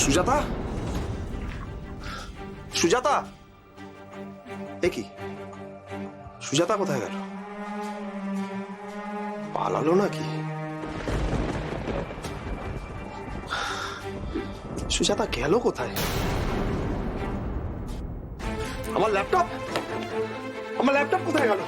সুজাতা, সুজাতা, এ কি? সুজাতা কোথায় গেল? পালালো নাকি? সুজাতা গেল কোথায়? আমার ল্যাপটপ, আমার ল্যাপটপ কোথায় গেল?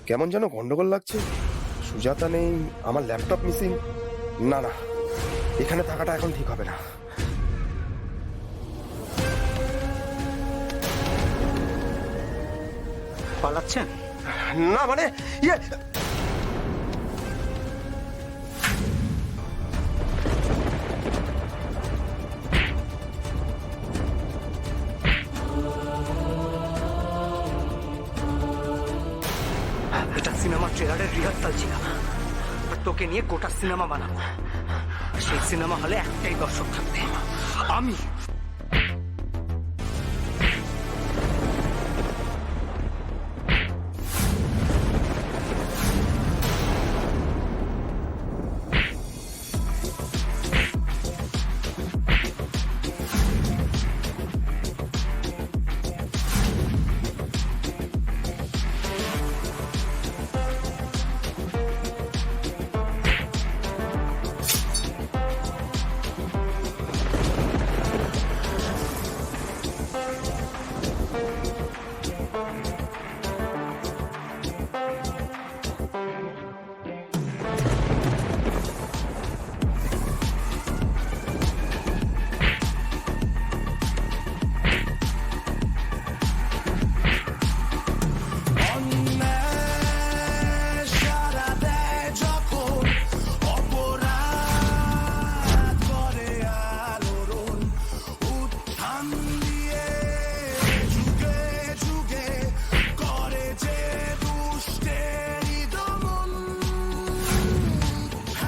কেমন যেন গন্ডগোল লাগছে। সুজাতা নেই, আমার ল্যাপটপ মিসিং। না না, এখানে থাকাটা এখন ঠিক হবে না। পালাচ্ছেন? না মানে ইয়ে, এটা সিনেমার ট্রেলারের রিহার্সাল ছিল। আর তোকে নিয়ে গোটা সিনেমা বানাবো। সেই সিনেমা হলে একটাই দর্শক থাকবে, আমি।